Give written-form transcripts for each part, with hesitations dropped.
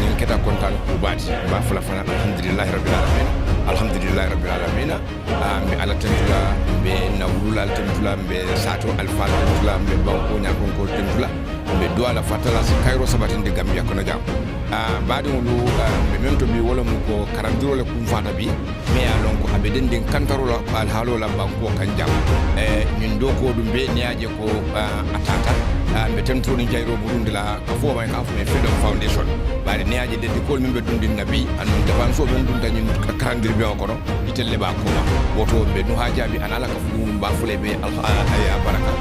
ñin keta kontan ku baati ba fula fana alhamdulillahi rabbil alamin alhamdulillahi rabbil alamin be ala tentula be nawlula tentula be sato alfa tentula be banko nyakon ko tentula be do ala fatala si kayro sabatinde Gambia kono jam baadi wulu be memto bi wala mu ko karandiro le kum fata bi me ya lon ko abe den kantaro la al halo la banko kan jam ñun do ko dum be niaje ko atata be tentro ni jayro burundi la ka fo may ka fo freedom foundation baade niaje de ko min be dundin nabi an daban so ben dunda ñun karandir be ko no itelle ba ko woto be no hajabi an ala ka fu dum ba fule be ya baraka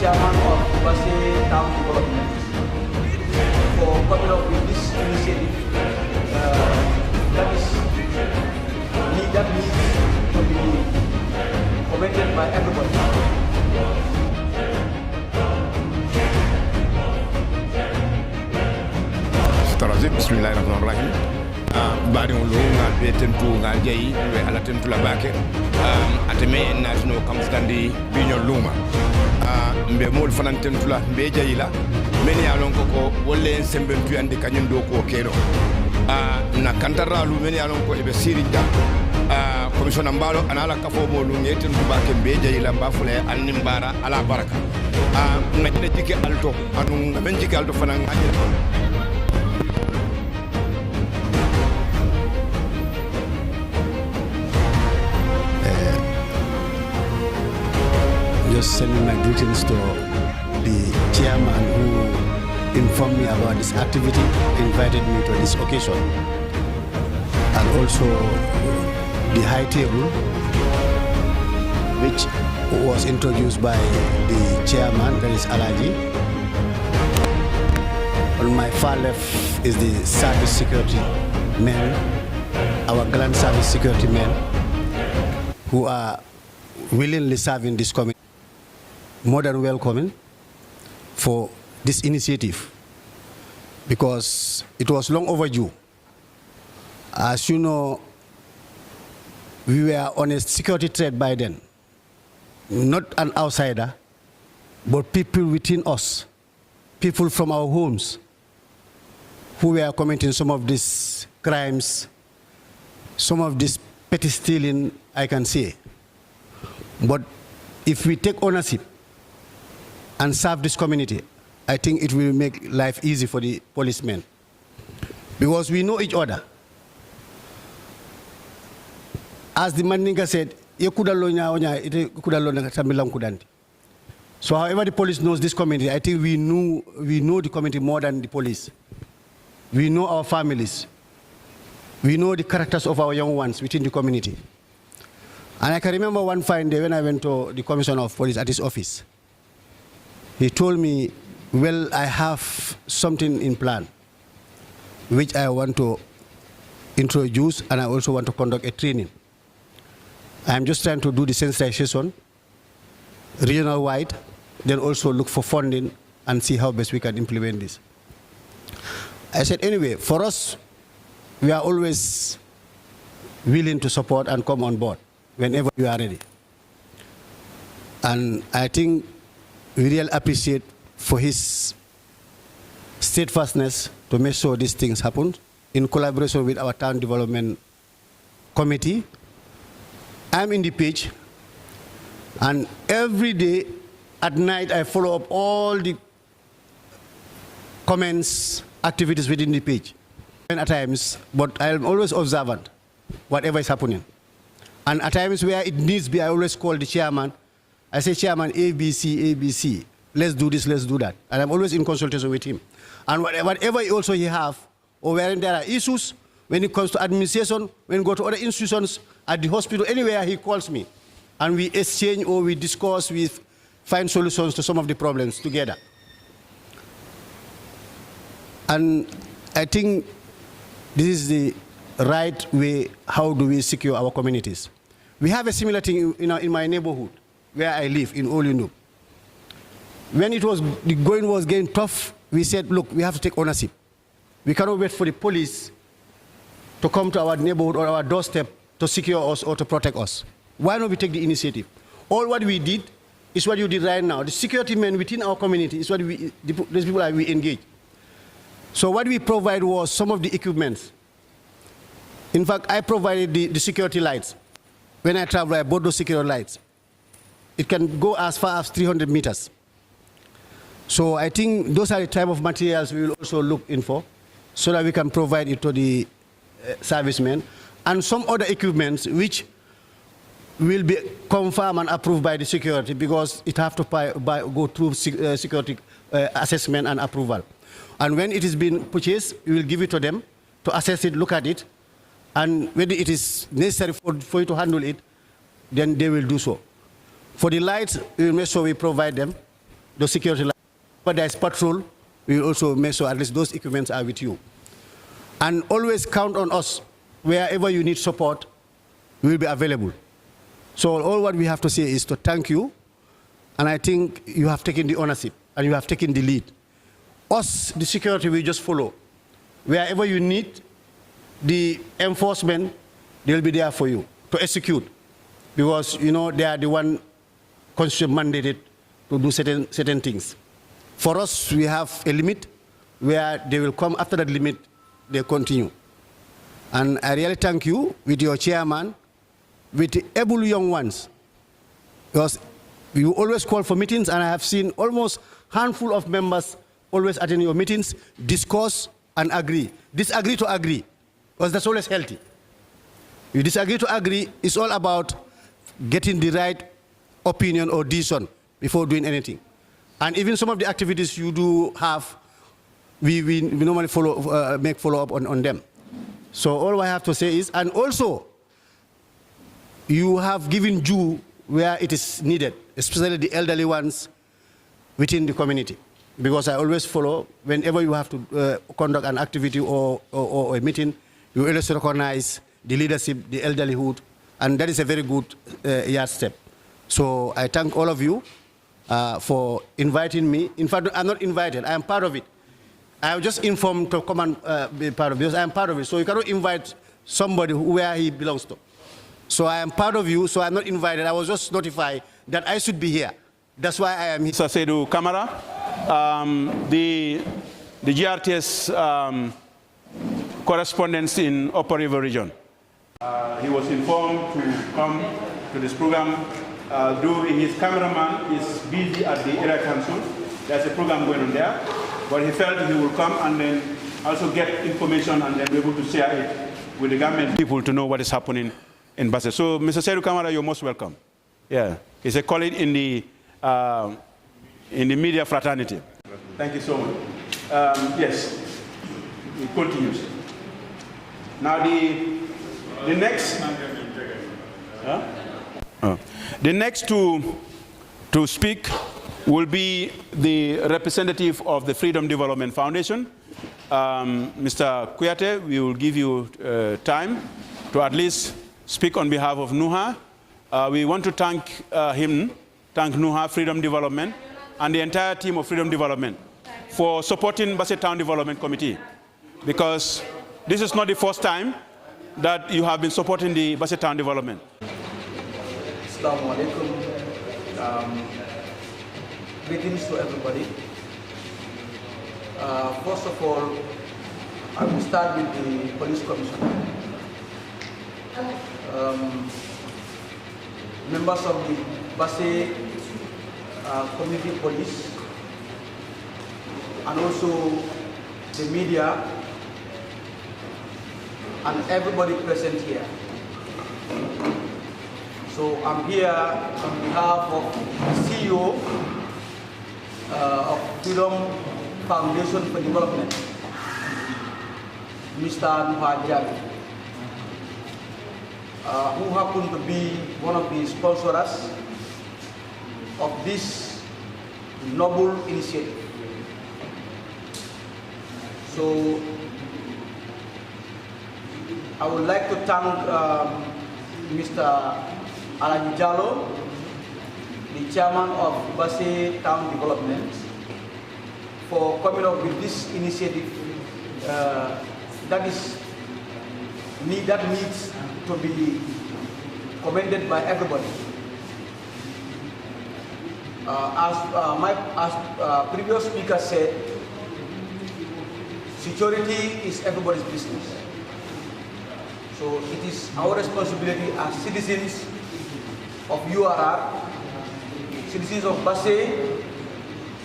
Chairman of Basse Town Development, for coming up with this initiative that needs to be commended by everybody. Bismillahirrahmanirrahim. Bari on lo ngal be tentu ngal jeyi be ala tentu la bake ateme en natino kam standi biñol luma mbe mol fanan tentu la mbe jeyi la men ya lon ko wolle en sembentu ande kanyum do ko kedo na kantaralu men ya lon ko e be siri jam commission ambalo anala kafo mo lu ngeten du bake mbe jeyi la bafule anni mbara ala baraka ngajne jike alto anu men jike alto fanan just sending my greetings to the chairman who informed me about this activity, invited me to this occasion, and also the high table, which was introduced by the chairman, that is Alaji. On my far left is the service security men, our grand service security men, who are willingly serving this community. More than welcoming for this initiative, because it was long overdue. As you know, we were on a security threat by then. Not an outsider, but people within us, people from our homes, who were committing some of these crimes, some of this petty stealing, I can say. But if we take ownership and serve this community, I think it will make life easy for the policemen. Because we know each other. As the Mandinka said, so however the police knows this community, I think we know the community more than the police. We know our families. We know the characters of our young ones within the community. And I can remember one fine day when I went to the Commissioner of Police at his office. He told me, well, I have something in plan, which I want to introduce, and I also want to conduct a training. I'm just trying to do the sensitization, regional-wide, then also look for funding and see how best we can implement this. I said, anyway, for us, we are always willing to support and come on board whenever you are ready. And I think we really appreciate for his steadfastness to make sure these things happen in collaboration with our town development committee. I'm in the page, and every day at night I follow up all the comments, activities within the page. And at times, but I'm always observant, whatever is happening. And at times where it needs be, I always call the chairman. I say, Chairman, ABC, ABC. Let's do this, let's do that. And I'm always in consultation with him. And whatever he have, or wherein there are issues, when it comes to administration, when we go to other institutions, at the hospital, anywhere he calls me. And we exchange or we discuss, we find solutions to some of the problems together. And I think this is the right way, how do we secure our communities. We have a similar thing in my neighborhood, where I live, in Olinu. When the going was getting tough, we said, look, we have to take ownership. We cannot wait for the police to come to our neighborhood or our doorstep to secure us or to protect us. Why not we take the initiative? All what we did is what you did right now. The security men within our community is what these people that we engage. So what we provide was some of the equipments. In fact, I provided the security lights. When I travel, I bought those security lights. It can go as far as 300 meters. So I think those are the type of materials we will also look in for, so that we can provide it to the servicemen. And some other equipments which will be confirmed and approved by the security, because it have to go through security assessment and approval. And when it is being purchased, we will give it to them to assess it, look at it, and whether it is necessary for you to handle it, then they will do so. For the lights, we will make sure we provide them, the security lights. But there is patrol, we will also make sure at least those equipments are with you. And always count on us. Wherever you need support, we will be available. So all what we have to say is to thank you, and I think you have taken the ownership, and you have taken the lead. Us, the security, we just follow. Wherever you need the enforcement, they'll be there for you to execute. Because, you know, they are the one constitution mandated to do certain things. For us, we have a limit where they will come after that limit, they continue. And I really thank you with your chairman, with the able young ones. Because you always call for meetings, and I have seen almost handful of members always attend your meetings, discuss and agree. Disagree to agree, because that's always healthy. You disagree to agree, it's all about getting the right opinion or decision before doing anything. And even some of the activities you do have, we normally make follow-up on them. So all I have to say is, and also, you have given due where it is needed, especially the elderly ones within the community. Because I always follow, whenever you have to conduct an activity or a meeting, you always recognize the leadership, the elderlyhood, and that is a very good yardstep. So I thank all of you for inviting me. In fact, I'm not invited, I am part of it. I am just informed to come and be part of it, because I am part of it. So you cannot invite somebody where he belongs to. So I am part of you, so I'm not invited. I was just notified that I should be here. That's why I am here. Sasedu Kamara, the GRTS correspondent in Upper River region. He was informed to come to this program. Though his cameraman is busy at the area council, there's a program going on there, but he felt he will come and then also get information and then be able to share it with the government people to know what is happening in Basse. So, Mr. Seydou Kamara, you're most welcome. Yeah, he's a colleague in the media fraternity. Thank you so much. Yes, it continues. Now the next. The next to speak will be the representative of the Freedom Development Foundation, Mr. Kuyate. We will give you time to at least speak on behalf of NUHA. We want to thank thank NUHA, Freedom Development, and the entire team of Freedom Development for supporting Basse Town Development Committee, because this is not the first time that you have been supporting the Basse Town Development. Assalamu alaikum. Greetings to everybody. First of all, I will start with the police commissioner. Members of the Basse community police, and also the media, and everybody present here. So I'm here on behalf of the CEO of Freedom Foundation for Development, Mr. Nuha Diaby. who happen to be one of the sponsors of this noble initiative. So I would like to thank Mr. Alaji Jallo, the chairman of Basse Town Development, for coming up with this initiative that needs to be commended by everybody. As previous speaker said, security is everybody's business. So it is our responsibility as citizens of URR, citizens of Basse,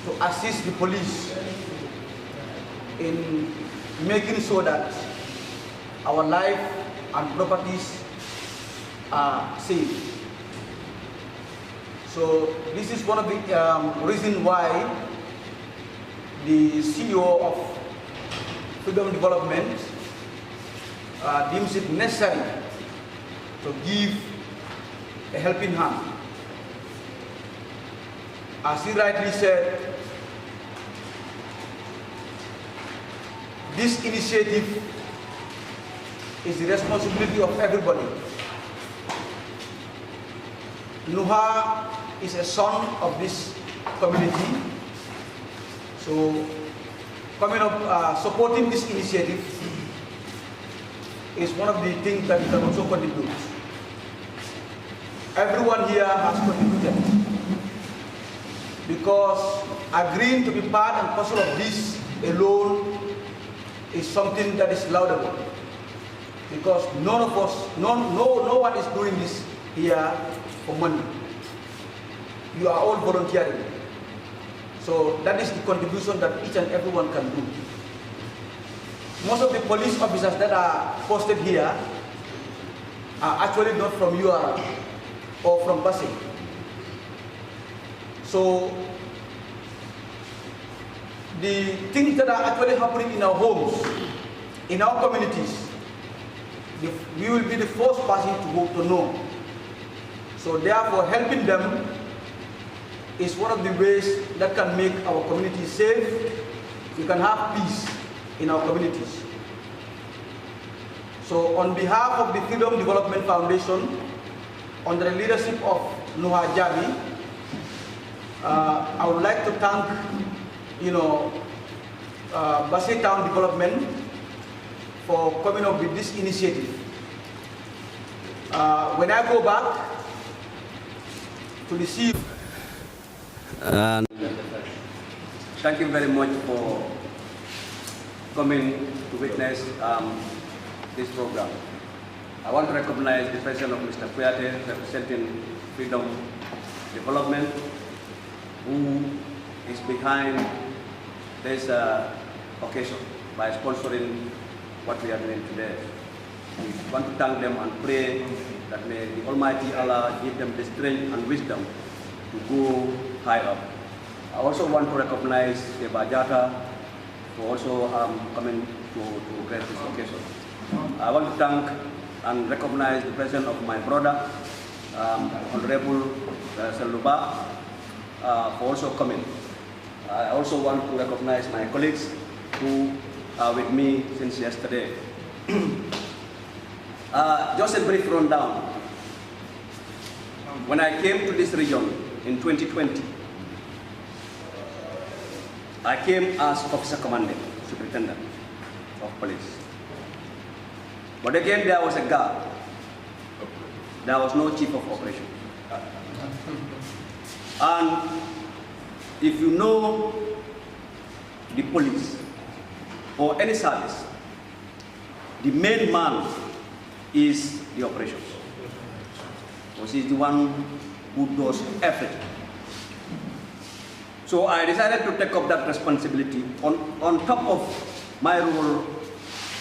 to assist the police in making sure that our life and properties are safe. So this is one of the reasons why the CEO of Freedom Development deems it necessary to give a helping hand. As he rightly said, this initiative is the responsibility of everybody. Nuha is a son of this community, so coming up, supporting this initiative is one of the things that we can also contribute. Everyone here has contributed, because agreeing to be part and parcel of this alone is something that is laudable. Because none of us, no one is doing this here for money. You are all volunteering. So that is the contribution that each and everyone can do. Most of the police officers that are posted here are actually not from URR or from Basse. So the things that are actually happening in our homes, in our communities, we will be the first person to know. So therefore, helping them is one of the ways that can make our community safe. We can have peace in our communities. So on behalf of the Freedom Development Foundation, under the leadership of Nuha Jabi, I would like to thank, Basse Town Development for coming up with this initiative. When I go back to the CEO, thank you very much for coming to witness this program. I want to recognize the presence of Mr. Kuyate, representing Freedom Development, who is behind this occasion by sponsoring what we are doing today. We want to thank them and pray that may the Almighty Allah give them the strength and wisdom to go high up. I also want to recognize the Bajata for also coming to grace this occasion. I want to thank and recognize the presence of my brother, Honorable Saluba, for also coming. I also want to recognize my colleagues who are with me since yesterday. Just a brief rundown. When I came to this region in 2020, I came as officer commanding, superintendent of police. But again, there was a gap. There was no chief of operations. And if you know the police or any service, the main man is the operations. Because he's the one who does everything. So I decided to take up that responsibility on top of my role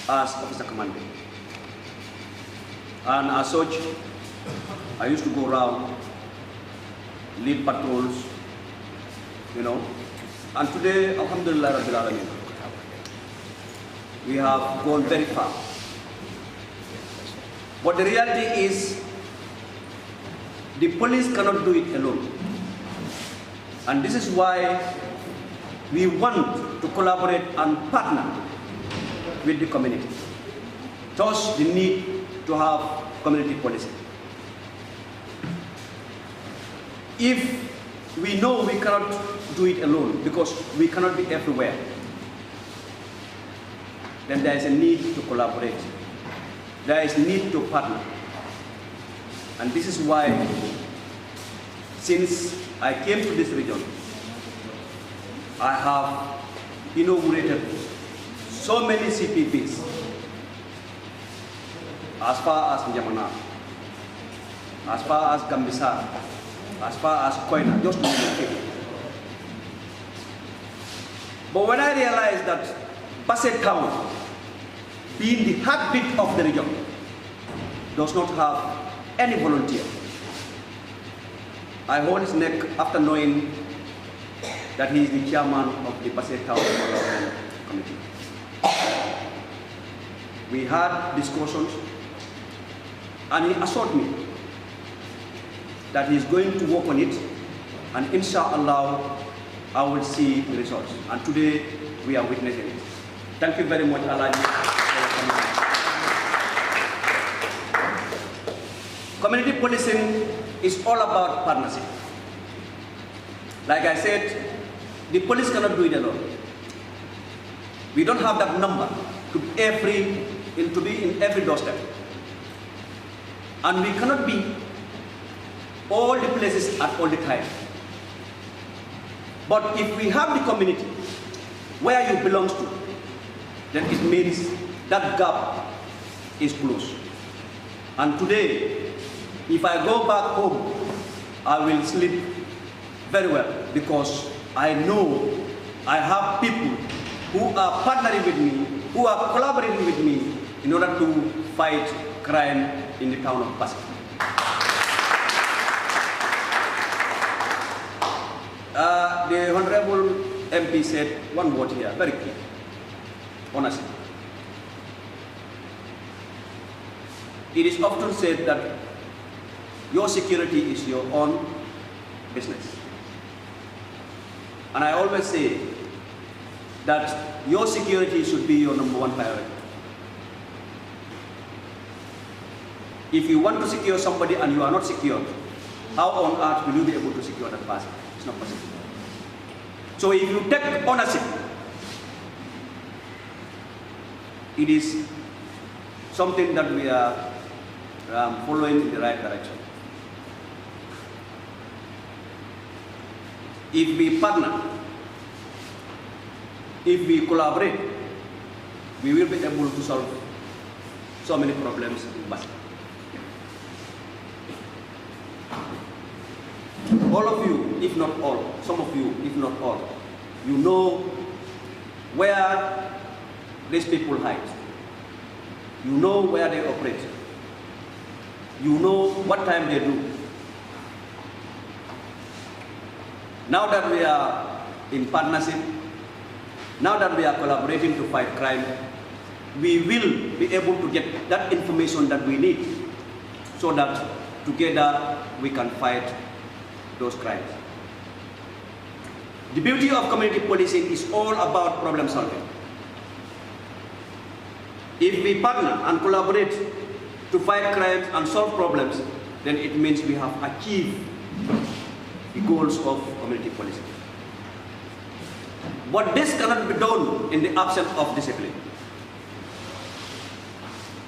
as officer commanding. And as such, I used to go around, lead patrols, and today, alhamdulillah, Rabbil Alameen, we have gone very far. But the reality is, the police cannot do it alone. And this is why we want to collaborate and partner with the community. Thus, the need to have community policing. If we know we cannot do it alone because we cannot be everywhere, then there is a need to collaborate. There is a need to partner. And this is why, since I came to this region, I have inaugurated so many CPPs as far as Njamana, as far as Gambisa, as far as Koina, just to name a few. But when I realized that Basse town, being the heartbeat of the region, does not have any volunteer, I hold his neck after knowing that he is the chairman of the Basse Town Development Committee. We had discussions, and he assured me that he is going to work on it, and inshallah, I will see the results. And today, we are witnessing it. Thank you very much, Alaji. Community policing is all about partnership. Like I said, the police cannot do it alone. We don't have that number to be in every doorstep. And we cannot be all the places at all the time. But if we have the community where you belong to, then it means that gap is closed. And today, if I go back home, I will sleep very well because I know I have people who are partnering with me, who are collaborating with me in order to fight crime in the town of Basse. The Honorable MP said one word here, very clear, honesty. It is often said that your security is your own business. And I always say that your security should be your number one priority. If you want to secure somebody and you are not secure, how on earth will you be able to secure that person? It's not possible. So if you take ownership, it is something that we are following in the right direction. If we partner, if we collaborate, we will be able to solve so many problems in Basse. All of you, if not all, some of you, if not all, you know where these people hide. You know where they operate. You know what time they do. Now that we are in partnership, now that we are collaborating to fight crime, we will be able to get that information that we need so that together we can fight those crimes. The beauty of community policing is all about problem solving. If we partner and collaborate to fight crimes and solve problems, then it means we have achieved the goals of community policing. But this cannot be done in the absence of discipline.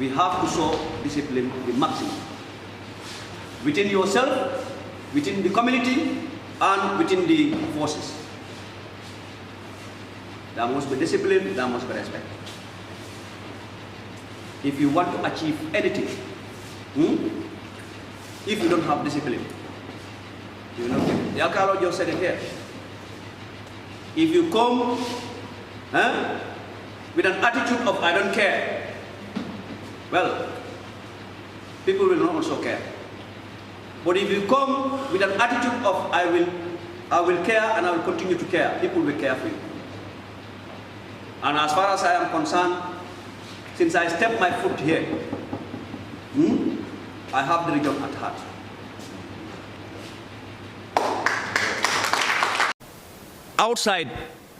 We have to show discipline the maximum. Within yourself, within the community, and within the forces. There must be discipline, there must be respect. If you want to achieve anything, if you don't have discipline, you will not get it. Yakalo just said it here. If you come with an attitude of I don't care, well, people will not also care. But if you come with an attitude of I will care and I will continue to care, people will care for you. And as far as I am concerned, since I stepped my foot here, I have the region at heart. Outside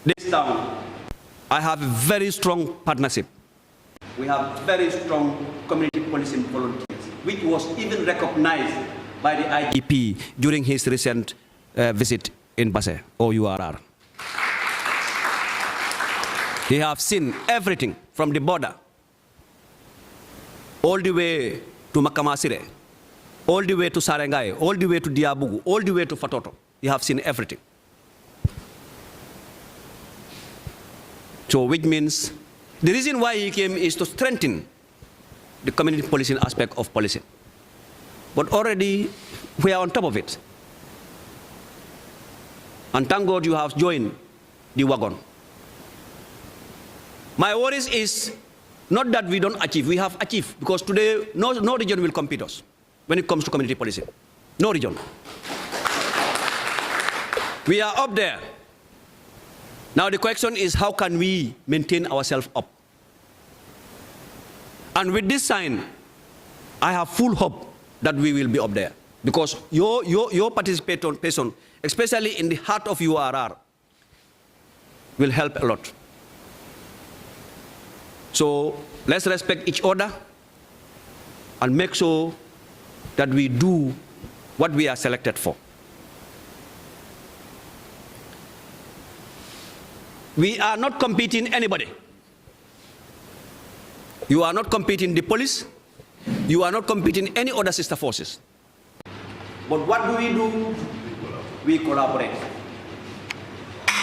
this town, I have a very strong partnership. We have very strong community policing volunteers, which was even recognized by the IGP during his recent visit in Basse, or URR. They have seen everything from the border, all the way to Makamasire, all the way to Sarengai, all the way to Diabugu, all the way to Fatoto. They have seen everything. So which means the reason why he came is to strengthen the community policing aspect of policing. But already we are on top of it. And thank God you have joined the wagon. My worries is not that we don't achieve, we have achieved, because today no region will compete us when it comes to community policing. No region. We are up there. Now the question is, how can we maintain ourselves up? And with this sign, I have full hope that we will be up there, because your participation, especially in the heart of URR, will help a lot. So let's respect each other and make sure that we do what we are selected for. We are not competing anybody. You are not competing the police. You are not competing any other sister forces. But what do? We collaborate.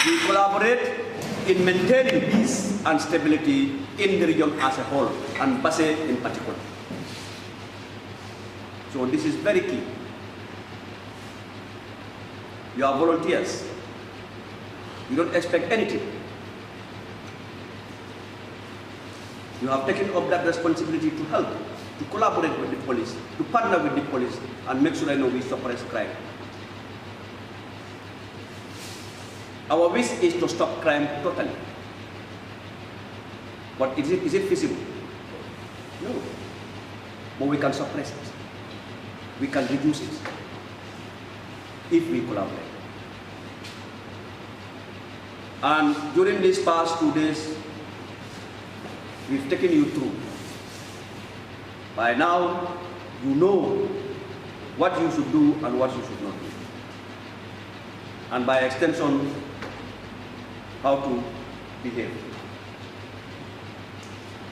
We collaborate in maintaining peace and stability in the region as a whole, and Basse in particular. So this is very key. You are volunteers. You don't expect anything. You have taken up that responsibility to help, to collaborate with the police, to partner with the police, and make sure we suppress crime. Our wish is to stop crime totally. But is it feasible? No. But we can suppress it. We can reduce it if we collaborate. And during these past 2 days, we've taken you through. By now, you know what you should do and what you should not do. And by extension, how to behave.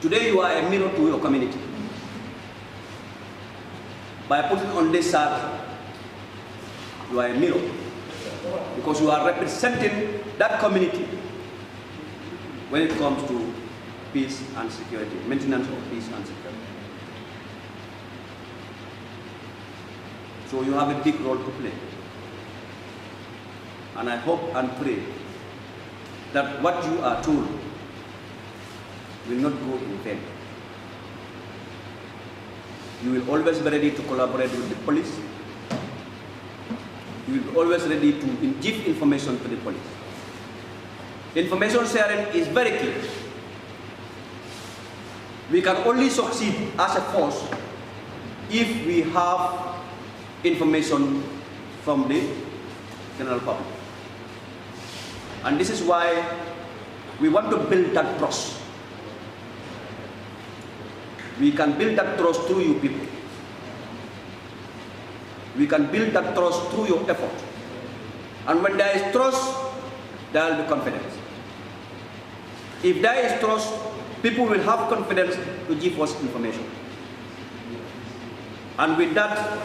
Today you are a mirror to your community. By putting on this shirt, you are a mirror, because you are representing that community when it comes to peace and security, maintenance of peace and security. So you have a big role to play. And I hope and pray that what you are told will not go in vain. You will always be ready to collaborate with the police. You will be always ready to give information to the police. Information sharing is very key. We can only succeed as a force if we have information from the general public. And this is why we want to build that trust. We can build that trust through you people. We can build that trust through your effort. And when there is trust, there will be confidence. If there is trust, people will have confidence to give us information. And with that,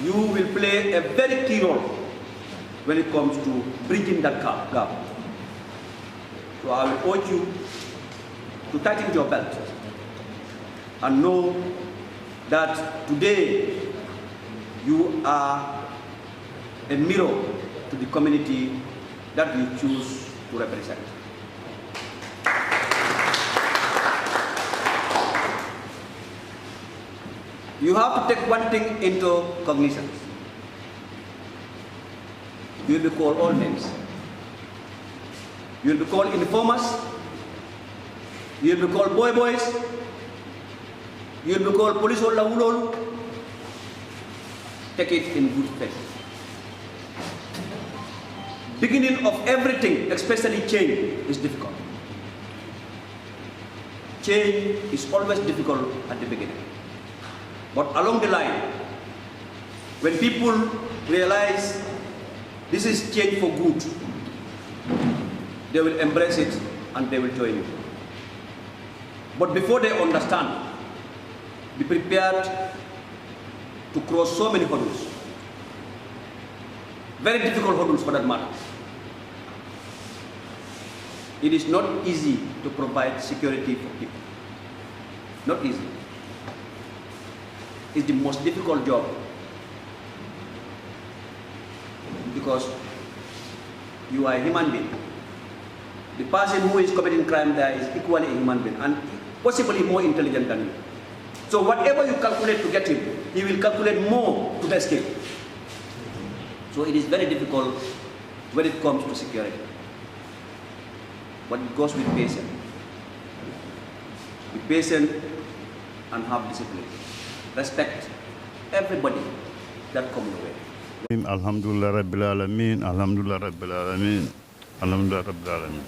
you will play a very key role when it comes to bridging that gap. So I will urge you to tighten your belt and know that today you are a mirror to the community that you choose to represent. You have to take one thing into cognizance. You will be called all names. You will be called informers. You will be called boys. You will be called police or laulol. take it in good faith. Beginning of everything, especially change, is difficult. Change is always difficult at the beginning. But along the line, when people realize this is change for good, they will embrace it and they will join you. But before they understand, be prepared to cross so many hurdles. Very difficult hurdles for that matter. It is not easy to provide security for people. Not easy. It's the most difficult job. Because you are a human being. The person who is committing crime there is equally a human being and possibly more intelligent than you. So whatever you calculate to get him, he will calculate more to escape. So it is very difficult when it comes to security. But it goes with patience. Be patient and have discipline. Respect everybody that comes your way. Alhamdulillah Rabbil Alameen, Alhamdulillah Rabbil Alameen, Alhamdulillah Rabbil Alameen.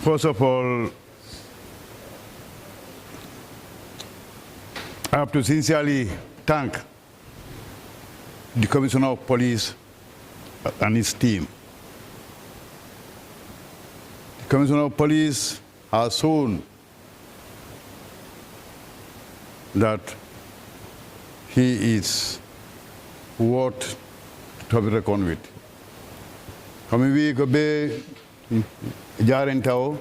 First of all, I have to sincerely thank the Commissioner of Police and his team. The Commissioner of Police has shown that he is worth to be reckoned with. Comme we go be jarentao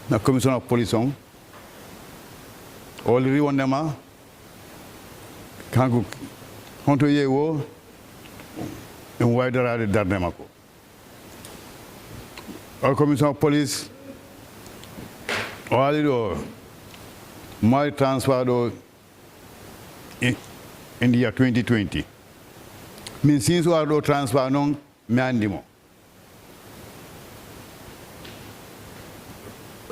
na Commissioner of Police on all riwondema kangu honto yewo en waydarade dardema ko all Commissioner of Police all do my transfer do in the year 2020 min since we do transfer non mi andimo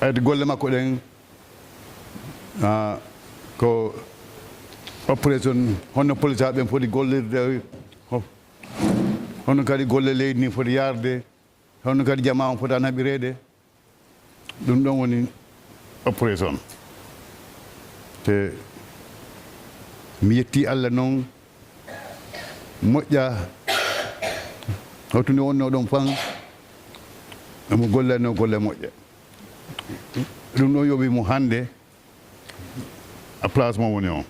at golle makko den ko operation hono police aɓe foti gollirde hono kadi golle leydi ni foti yarde hono kadi jama on foti naɓirede ɗum ɗon woni operation te mi yetti Allah noon moƴƴa hawtude wonno ɗon fan emo gollano golle moƴƴa ɗum ɗon yoɓi mo hannde a place mo woni on.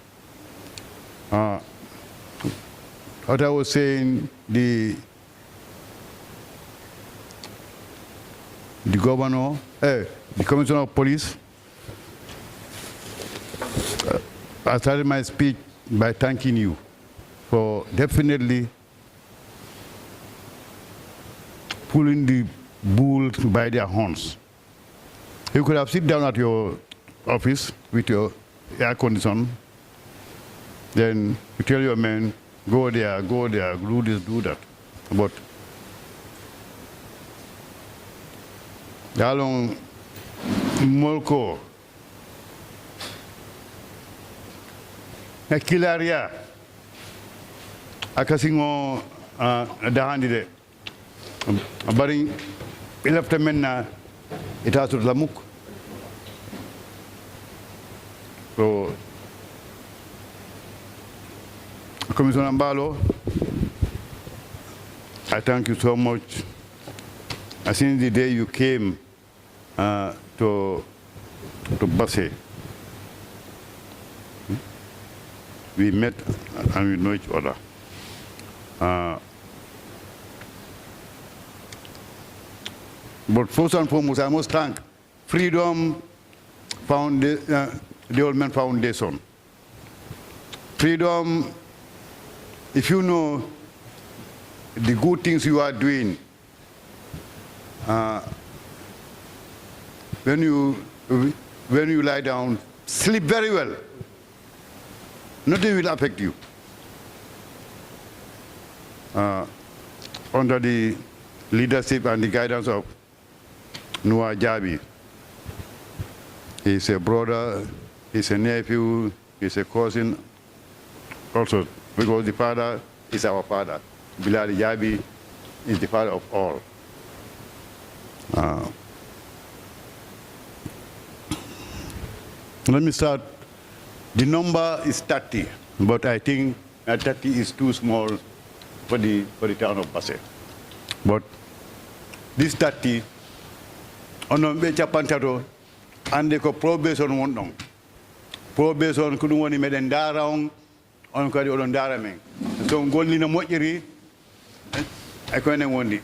What I was saying, the governor, the Commissioner of Police, I started my speech by thanking you for definitely pulling the bull by their horns. You could have sit down at your office with your air condition, then you tell your men, go there, do this, do that. But dalong molko kilaria akasingo dahandi de bari ilafta menna itatul lamuk so Commissioner Mbalo, I thank you so much. Since the day you came to Basse, we met and we know each other. But first and foremost, I must thank Freedom the Old Man Foundation. Freedom, if you know the good things you are doing, when you lie down, sleep very well. Nothing will affect you. Under the leadership and the guidance of Noah Jabi. He's a brother, he's a nephew, is a cousin also, because the father is our father. Bilal Jabi is the father of all. Let me start. The number is 30, but I think 30 is too small for the town of Basse. But this 30, on be chapantato, and they ko probation won non. Probation kudu woni meden dara on kadi on dara men. So golli na moƴƴiri ay ko enen wondi.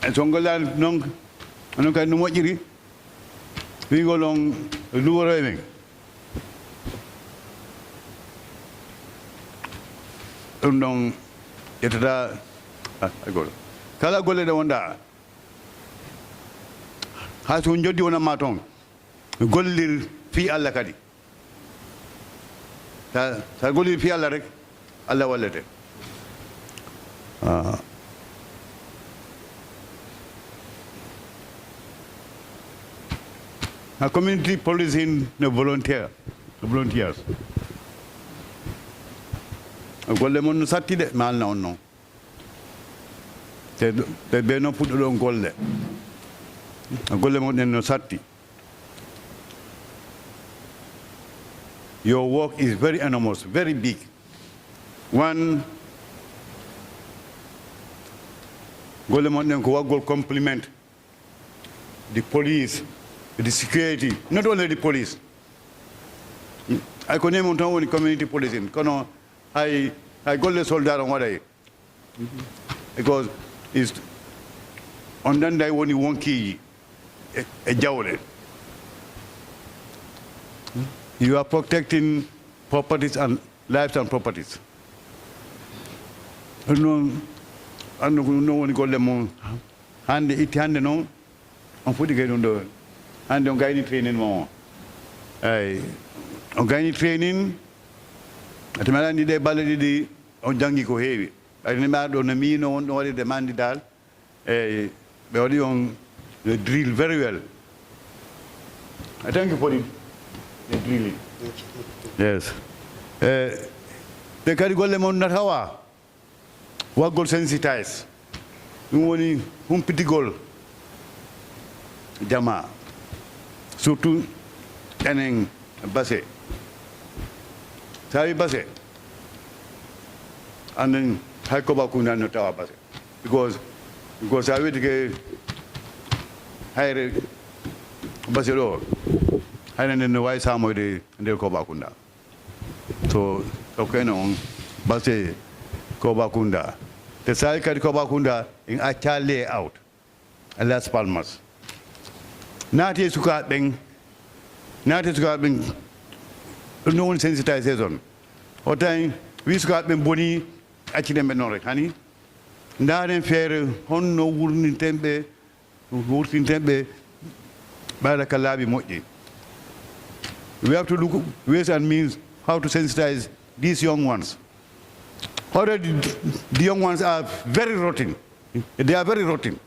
En so ngolan non kadi no moƴƴiri wi golon luworo men. Non yettata agol kala golle de wonda ha so joddi wona ma ton gollir fi Allah kadi sa gollir fi Allah rek Allah wallete a community policing the volunteers golle mon satti de malna on non te be no puddo don golle mon no satti. Your work is very enormous, very big. One golle mon den ko wagol compliment the police, the security, not only the police. I ko name on town community policing kono I golle soldat on waday because is on dan day woni wonki e jawle. You are protecting properties and lives and properties. No woni golle mo hande itti hande non on fudi gay don do hande on gayni training mo ay on gayni training atemalani de baladi di on jangi ko heewi ari ma do na mi no on wadi demandi dal be wadi on the drill very well. I thank you for the drilling. Yes. Te kadi golle mon natawa wagol sensitize dum woni humpitigol jama surtout enen Basse. Sabi Basse, and then Haikoba Kuna no Tawa Basse. Because I will get higher Basse law, higher than the wise arm of the Koba Kunda. So, okay, no, Basse Koba Kunda. The Saika Koba Kunda in Acha layout, and Las Palmas. Not yet to cut being, no one sensitization. Or time we got them boni actually menore, honey. Naren fair, hon no wooden tempe, working tempe, Barakalabi moji. We have to look ways and means how to sensitize these young ones. Already the young ones are very rotten. They are very rotten.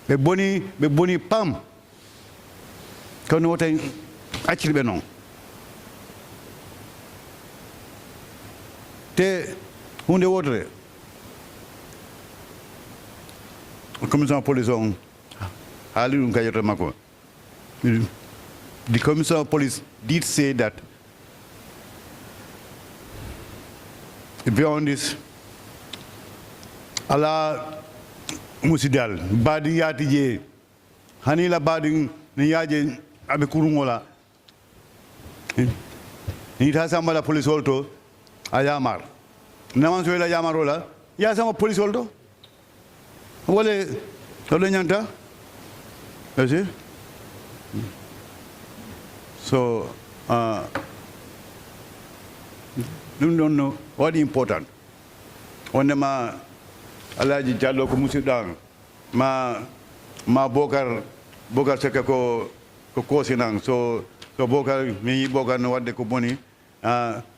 The boni pam. Can what I actually be known. Te hunde wotere commissioner police on haali ɗum kayota makko. The commissioner of police did say that beyond this ala musidal badi yati je hanila badi ni yaje abe kurungola ni ta sambala police holto ayamar naman so ila yamarola ya sama police holdo wala nyanta you so don't know what is important onema alaji jallo ko musidang ma bokar seka ko sinang so bokar mi bokar no wadde ko boni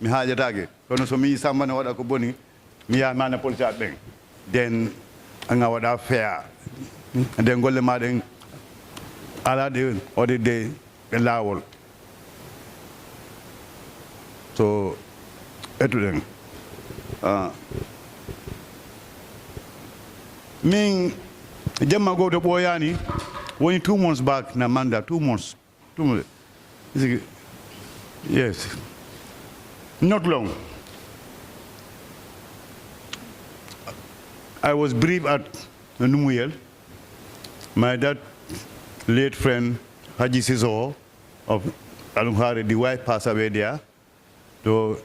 mi haajataake kono so mi samba no waɗa ko boni mi yahmana police ɓen den anga waɗa fair nden golle maɗen ala de waɗirde ɓe laawol So, etudeng. Ming, Jemma go to Boyani, only 2 months back, Namanda, 2 months. 2 months. Yes. Not long. I was briefed at Numuyel. My dad, late friend, Haji Siso of Alumhare, the wife passed away there. So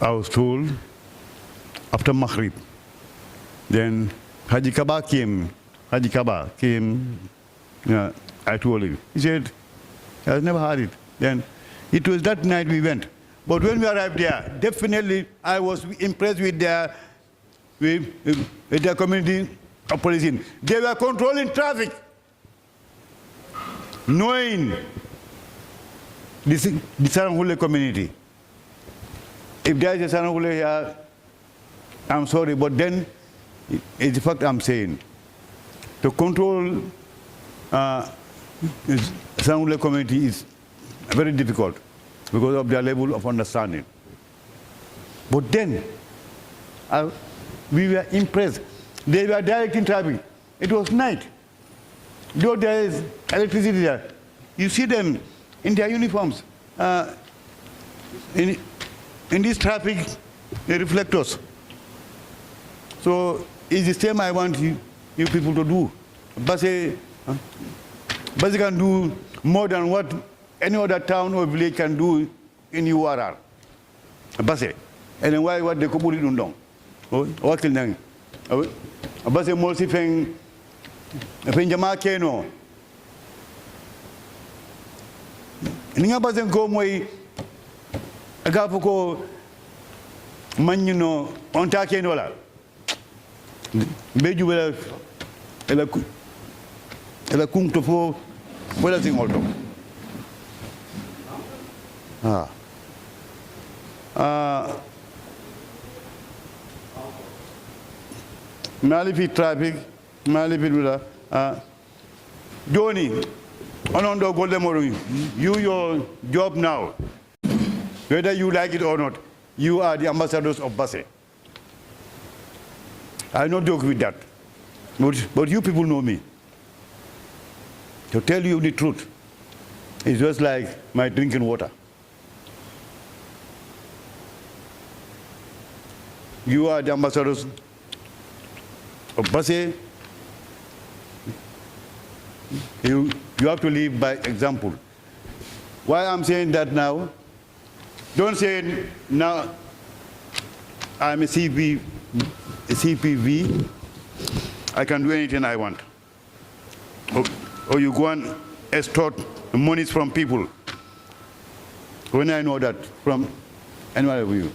I was told after Maghrib. Then Haji Kaba came. I told him. He said, I never heard it. Then it was that night we went. But when we arrived there, definitely I was impressed with their community of policing. They were controlling traffic, knowing the Sarangule community. If there is a Sarangule here, I'm sorry, but then it's the fact I'm saying. To control Sarangule community is very difficult because of their level of understanding. But then, we were impressed. They were directing traffic. It was night. Though there is electricity there, you see them in their uniforms. In this traffic, the reflectors. So it's the same I want you people to do. Basse can do more than what any other town or village can do in URR. Basse. And then why what they could do down? What can they? Basse Molsi Feng Jama Keno. Ninga Basse go moy Agapuko Manuno on Takenola. Beju ela kum to fo wala sing auto Malifi traffic Malifi wala Joni onondo golden moro you your job now, whether you like it or not, you are the ambassadors of Basse. I don't joke with that. But you people know me. To tell you the truth, it's just like my drinking water. You are the ambassadors of Basse. You have to live by example. Why I'm saying that now? Don't say now I'm a CPV, I can do anything I want. Or you go and extort monies from people. When I know that from anyone of you,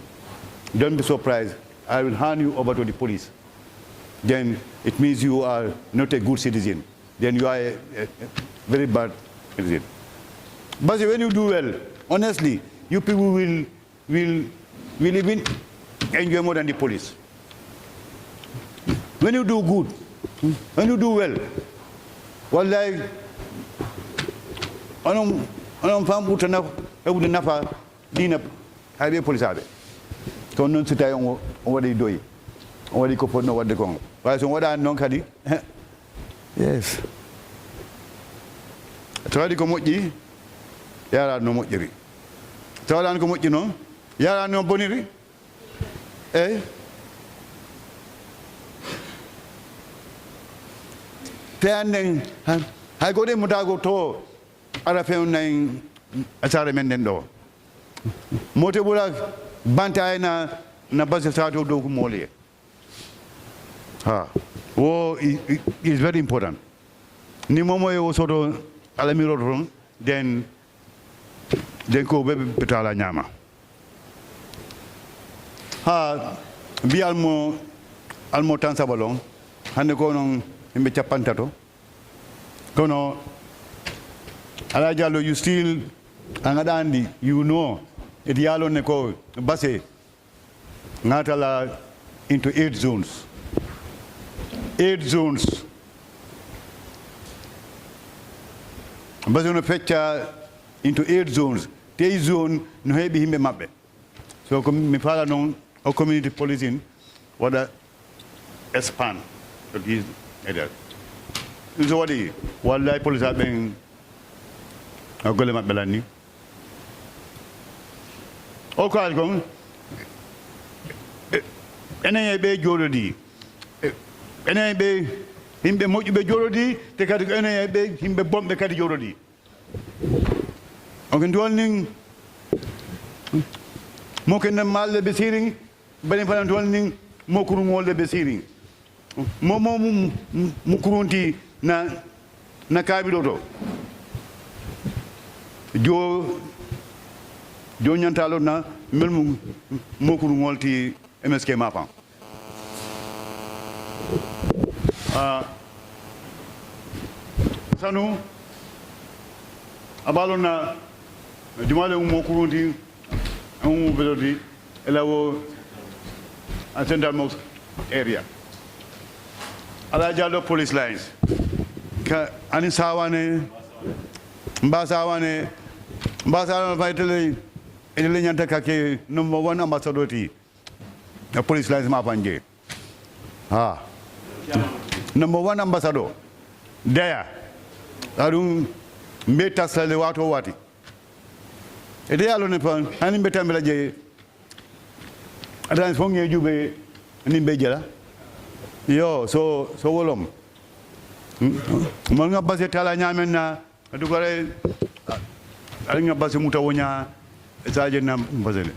don't be surprised. I will hand you over to the police. Then it means you are not a good citizen. Then you are a very bad citizen. But when you do well, honestly, you people will even enjoy more than the police. When you do good, when you do well, wallahi, anong fam utana ebu nafa dina habe police abe. So non sita on wadi doy, on wadi ko no wadi ko. Why so wada non kadi? Yes. Tawadi ko moji, yara no mojiri. Tawadan ko moji no, yara no boniri. Then I go to Mutago to Arafeun Asara Mendendo. Motebula Bantaina Nabasato do Mole. Oh, it's very important. Nimomo Osoto Alamiro, then go Petala Nyama. Be almo tansa balong, and go on in Bechapantato. Kono Alajalo, you still Angadandi, you know, Edialo Neko, Basse, Natala into 8 zones. 8 zones. Bazono Fecha into 8 zones. te zone no heɓi himɓe maɓɓe so ko mi faala noon o community policing waɗa expand to these areas so waɗi wallay police aɓen golle maɓɓe lanni o kaali kon enen e ɓe jooɗodi enen e ɓe yimɓe moƴƴuɓe jooɗodi te kadi ko enen e ɓe yimɓe bomɓe kadi jooɗodi on tolni mo kenne malle ɓe siring bani fanan tolni mo kurungolde ɓe siring mo kurunti na kaaɓiɗo to jo ñantalo na mel mo kurungolti MSK mapan sanu abalona jumale mo kurunti on velodi elawo a central mosque area ala jallo police lines ka ani sawane mbasawane faytele ele nyanta kake number 1 ambassador ti the police lines mapanje number 1 ambassador there adum mbeta sale wato wati ede yalo ne pan hani mbeta mbela je adan fonge jube ni mbejela yo so wolom mo nga base tala nyamen na du gore ali nga base muta wonya esaje na basele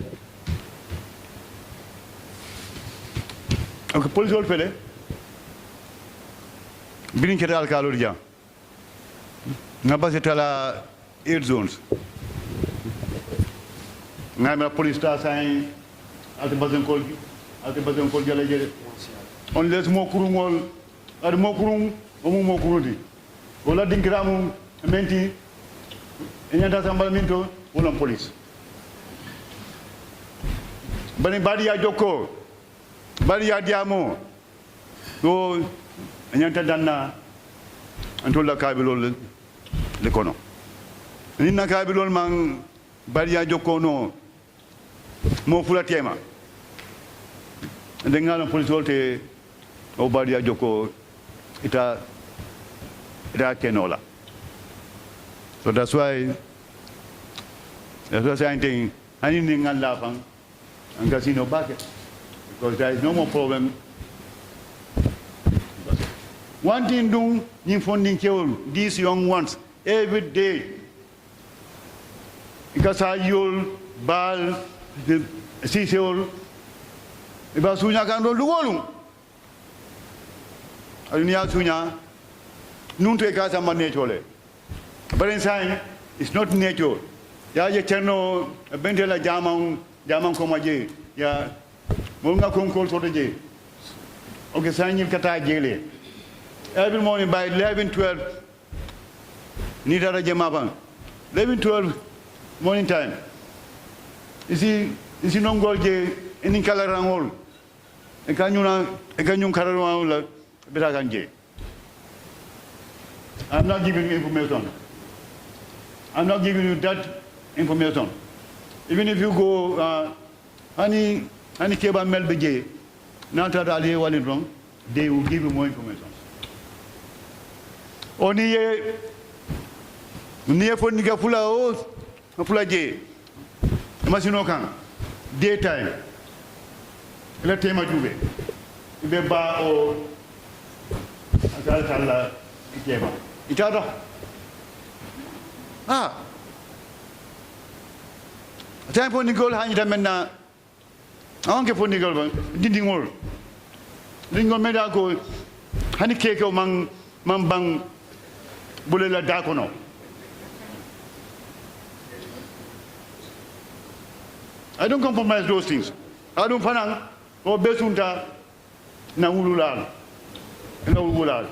ok police wol fele binin ketal kalo dia nga base tala 8 zones nga mera police ta sain ate basen kol jala jere on les mo kurungol ad mo kurung o mo kurudi wala dingramu menti enyanta sambal minto wala police bani badi ya joko badi ya diamo to enyanta danna antola kabilol le kono ni na kabilol man badi ya joko no mo fula tema ndengala police wolte o badi ya joko ita kenola so that's why I'm saying I need to laugh and casino bucket because there is no more problem. One thing do in funding these young ones every day because you'll bal the CCO about sunya kan do wolum alunia sunya nunto e casa manetole but inside it's not nature ya je cerno bentela jamam ko maje ya mo nga konkol to je okay sanyi kata jele every morning by 11-12 ni dara je maban 11-12 morning time isi nongol je eni kala rangol e kanyun kararo la beta kanje I'm not giving you information. I'm not giving you that information. Even if you go, any keba melbeje, not that Ali walin wrong, they will give you more information. Oni niye for niga fula je, masino kan daytime. Ele tema jube, ibe ba o akal ikeba. Itada. Time for Nicole Hanya Mena. I don't care for Nicole, didn't work. Lingo Medago, honey cake of Mambang Bulela Dacono. I don't compromise those things. I don't panang or Besunta Naululal. Naululal.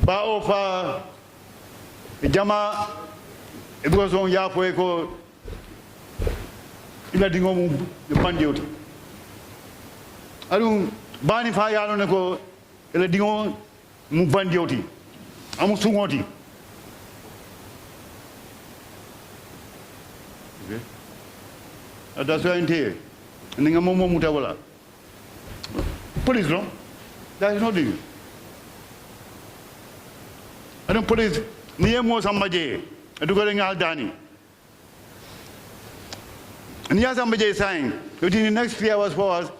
Ba ofa jama e bozon ya fo ko ila dingo mu bandioti alum bani fa yalo ne ko ila dingo mu bandioti amu sungoti That's why I'm here. And I'm more mutawala. Police, no? That is not doing. I don't police. Near more somebody. I do going all Danny. And yes, somebody saying within the next 3 hours, 4 hours,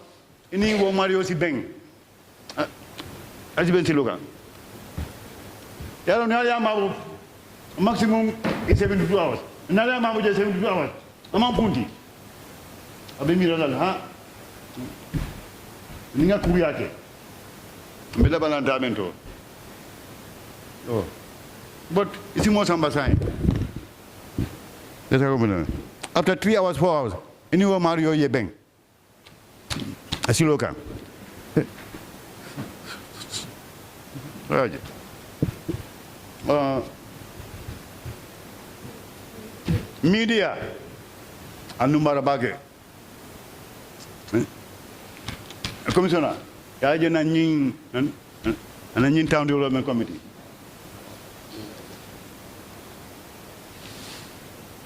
in the war Mario si bang. As you been to look at. You don't know maximum is 72 hours. Another amount is 72 hours. I'm on punti. I've been here, huh? Ninga Kuriake. Melabalantamento. Oh. But it's more samba sign. After 3 hours, 4 hours, anywhere Mario Yebeng. As you look at. Media Anumara Bage. Commissioner, I have a new town development committee.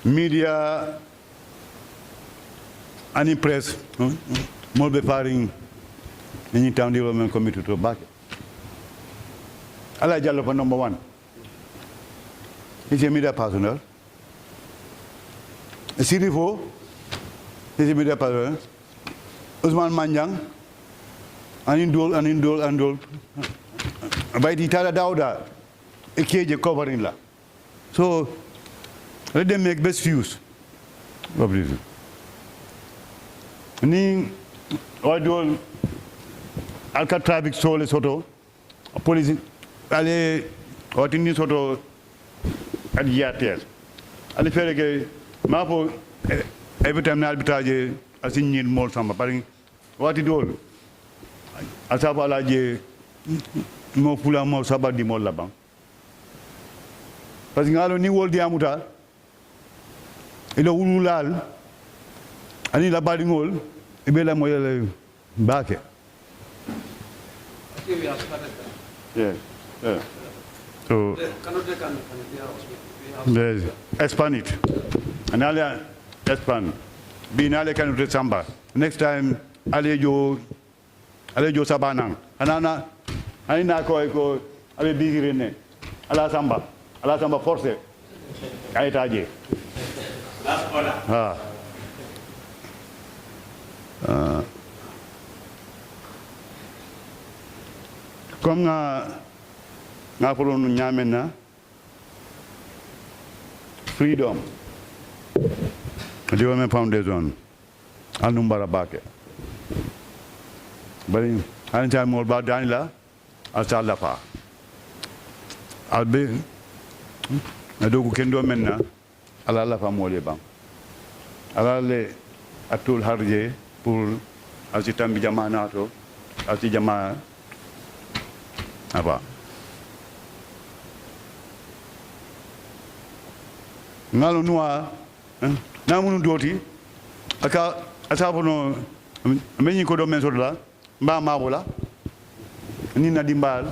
Media and press more preparing any town development committee to back. I like Jalapa number 1. He's a media personnel. CD4 is a media personnel. Usman Manjang, Anindol. By the Tala Dauda, a cage covering la. So let them make best use of this. Ni Odol Alcatrabic Soul Soto, a police, Ale, or in Soto at Yates. Ali Ferre, Mapo, every time arbitrage, as in more summer, but what it all? Asabalaje, more Pula, more Sabadi, more Labang. Pasingalo ni wol diamuta, ilo ululal, ani la badingol, ibela moyele bake. Yeah. So expand it. Another expand. Binale can do samba. Next time, Alejo Sabanang. Anana, Anina ko Ale Bigirene. Ala samba force. Aitaje. Last order. Comme nga pour nous nyamena freedom development foundation anumbara bake bari anja mol ba danila asala fa albe adogu kendo menna ala la fa mole bam ala le atul harje pour asitam bi jamana to asi jama apa ngalo nuwa namunu doti aka asabono menyi ko do men sodla mba mabola ni na dimbal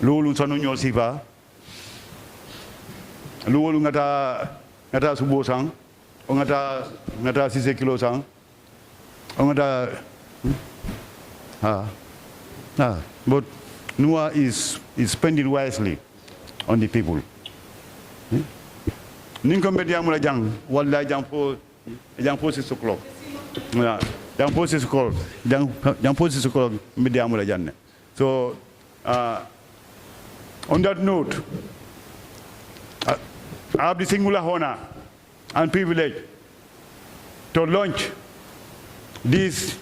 lolu sanu nyol sifa lolu ngata subo sang o ngata 6 kilo sang o ngata but Noah is spending wisely on the people. Ninkombe diamula jang wala jang po 6 o'clock. Jang po 6 o'clock. Jang po 6 o'clock me diamula janne. So on that note, I have the singular honor and privilege to launch this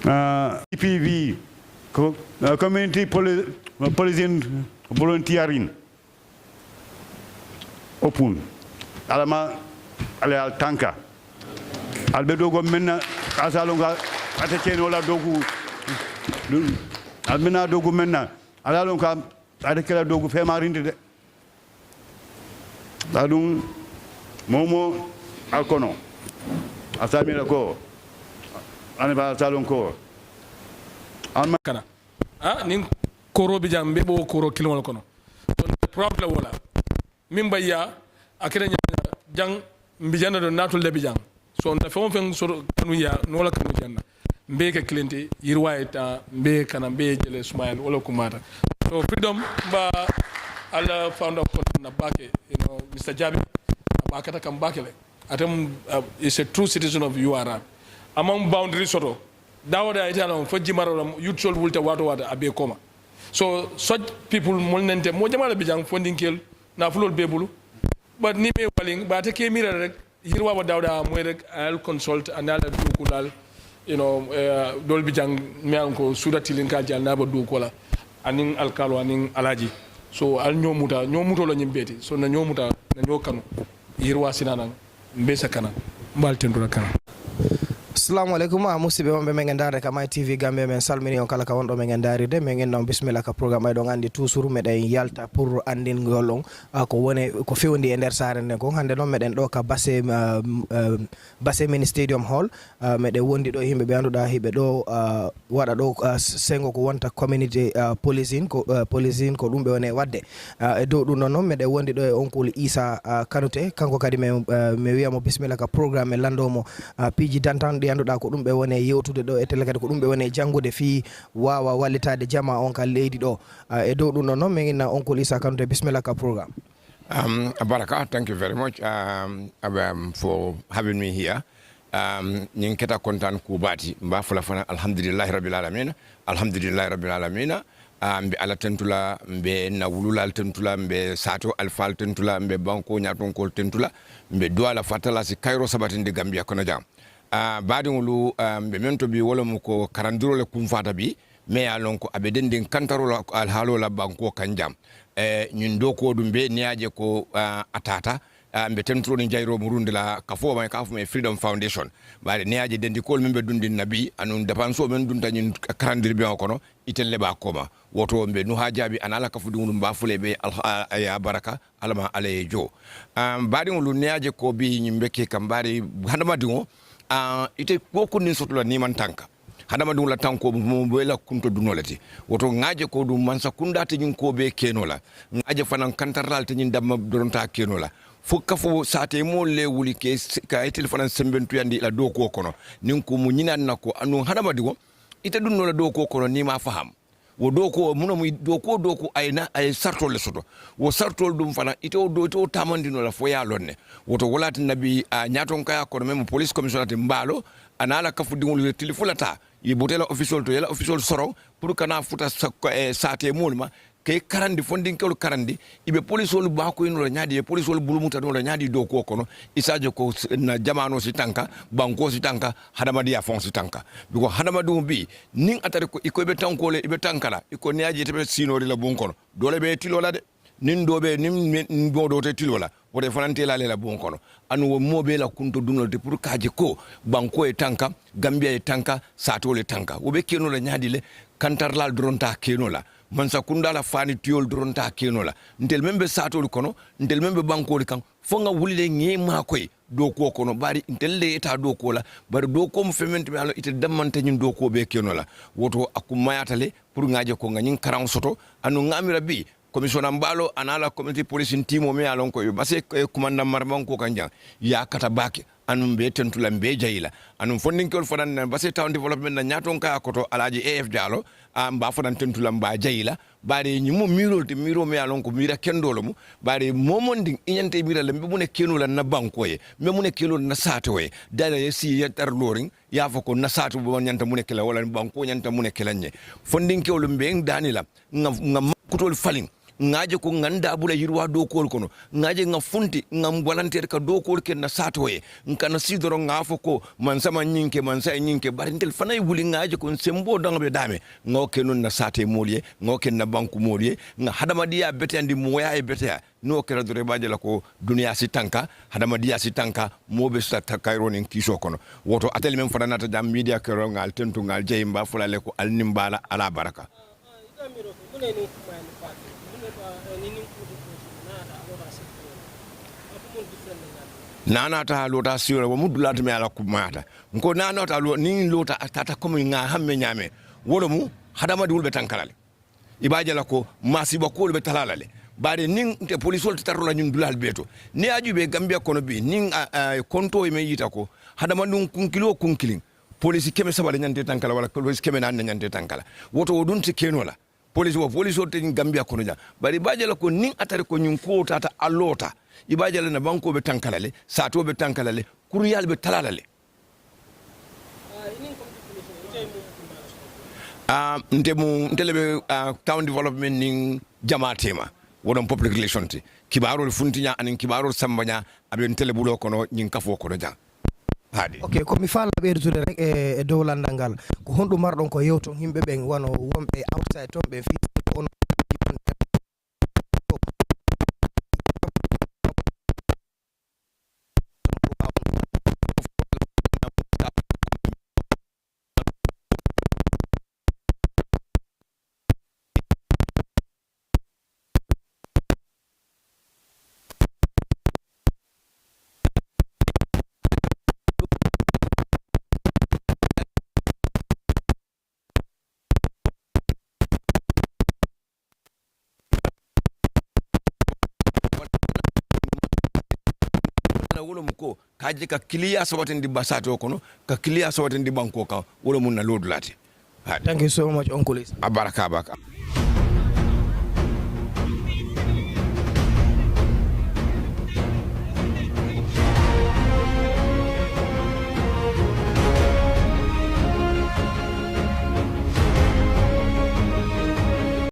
EPV community policing volunteering open alama ale tanka albedo go menna asalonga atecheno la dogu almena dogu menna alalonga adekela dogu femarinde de dadum momo alkono asamira ko aneba salonko kana nin koro bi jam be bo koro kilol kono don problem wala mimbayya akere jang mbijana do natul de bijang so na fon so kanu ya no la kanu janna mbe ka cliente yirwaita mbe kana mbe jele smile wala kumata so freedom ba ala founder na bake Mr. Jabi bakata kam bakele atam is a true citizen of URA among boundary soto dawada itala fajji maro youthful wulta wata abe koma so such people molnente mo jamala bijang fondinkel na fulol bebulu but ni me waling ba te kemira rek hirwa wa dawda moy rek al consult anala dukulal dol bijang me anko sudatilin ka jal na ba dukola anin alkalo anin alaji so al nyomuto la nyimbeti so na nyomuta na nyokanu hirwa sinana mbesa kana mbal tendura kana. Assalamu alaikum musibe wambe mengen dare ka My TV Gambia men salmini on kala ka wondo mengen dari de mengen nam bismillah ka programme do ngandi toujours meden yalta pour andin golong ko wone ko fewndi e der sare ne ko hande non meden do ka Basse mini stadium hall meden wondi do himbe be anduda hibe do wada do sengo ko wonta community policing ko dumbe wone wadde e do dum non meden wondi do e onkul Isa Kanute kanko kadi me wiamo bismillah ka programme landomo piji dantan anduda ko dumbe wone yewtude do e telekade ko dumbe wone jangude fi wawa walitade jama on ka leydi do e dow dum non men ina on ko Isa Kanute bismillah ka program. Baraka, thank you very much for having me here. Nyin keta kontan kubati mba fula fana alhamdulillah rabbil alamin mbe ala tentula mbe na wulula tentula mbe sato alfal tentula mbe banko nyaton kol tentula mbe douala fatala si Cairo sabatinde Gambia kono jam baadi ngulu be mento bi wala mu ko karandiro le kumfata bi me ya lon ko abe den kantaro la al halo la banko kanjam ñun do ko dum be niaje ko atata mbe tentro ni jayro murundi la kafo ma kafu me Freedom Foundation baade niaje dendi kol membe dundi nabi anun depanso men dunta ñun karandir bi kono itelle ba koma woto mbe nu hajabi anala kafu dum ba fule be ya baraka alama alaye jo baadi ngulu niaje ko bi ñimbe ke kambari handama dingo ite ko nin sotula ni man tanka hadama dum la tanko mo wela kunto dunolati woto ngaje ko dum mansa kundate nyin ko be kenola ngaje fanan kantaral te nyin damma doronta kenola fukka fo sate mo le wuli ke ka e telephone sembentu yandi la do ko kono nin ko mu nyinan nako anu hadama digo ite dun no la do ko kono ni ma faham wo do ko muno mu do ko ayna ay sartol le soto wo sartol dum fana ito do to tamandino la fo ya lonne woto wolati nabi nyaton kaya ko même police commissioner mbalo anala kafu dingul le tilifulata yi botela official to yela official soro pour kana futa sate mulma ke karandi fondin kelu karandi ibe police wol ba ko ino nyaadi e police wol bulumuta no nyaadi do ko kono isaje ko na jamano si tanka banko si tanka hadamadi ya fon si tanka biko hadamadu bi nin atare ko iko be tankole ibe tankala iko nyaadi tebe sinori la bon kono dole be tilola de nin dobe nin bodo te tilola wote fanante la lela bon kono anu mobe la kunto dunol de pour kaje ko banko e tanka Gambia e tanka satole tanka wobe keno la nyaadi le kantarlal dronta keno la mansa kunda la fani tiol dronta keno la ntel membe satol kono ntel membe banko kan fonga wulide ngema koy do ko kono bari ntel le eta do ko la bari do ko mo fementi me alo ite damante nyum do ko be keno la woto akumayatale pour ngaje ko ngani karan soto anu ngamira bi commission mbalo anala community policing team o me alon ko Basse commandant marman ko kanja ya kata bake anum be tentula be jayila anum fondin kol fodan Basse town development na nyaton ka koto alaji AF Diallo mba fodan tentula mba jayila bare nyumo miro me alon ko mira kendolo mu bare momondi inyante mira lembe mune kenola na banko ye me mune kelo na sato ye dala yesi yatar loring ya fako na sato bo nyanta mune kela wala banko nyanta mune kelanye fondin kol mbe danila ngam kutol falin ngaje ko nganda bula yirwa do kol kono ngaje nga funti ngam volunteer ka do kol ken na satoye nkana sidoro ngafo ko man sama nyinke man say nyinke barintel fanay wuli ngaje ko sembo dangabe dame ngoke non na sate molye ngoke na banku molye nga hadamadiya bete andi moya e bete no kera dore baje la ko dunia sitanka hadamadiya sitanka mobe sta Cairo nin kiso kono woto atel men fadanata jam media kero ngal tentu ngal jeyimba fulale ko alnimbala ala baraka nana ta lota siora mo dulata me ala kumata ko nana ta lo ni lota tata comme nga hamme nyame wolo mu hadama dul be tankalale ibaje la ko masiba ko be talalale bare ning te police wol tarola nyun dulal beto ni ajube Gambia kono bi ning konto e me yita ko hadama dun kunkilo kunkiling police keme sabale nyante tankala wala police keme nan nyante tankala woto wodun te kenola police o te Gambia kono ja bari bajala ko ning atare ko nyun ko tata allota ibajala na banko be tankala le sato be tankala le kuryal be talala le ntelebe town development ning jamatema wodon public relation ti kibarol funtinya anin kibarol sambanya abe ntelebulo kono nyin kafo kono jang hadi ok ko mi fala ɓeydutude rek e dow landal ngal ko honɗum marɗon ko yewton himɓe ɓen wano wonɓe outside toon ɓe fi on wolo muko kaje ka clear sawaten di basato kono ka clear sawaten di banko ka wolo mun na lodulati. Thank you so much, Uncle. Abaraka baka.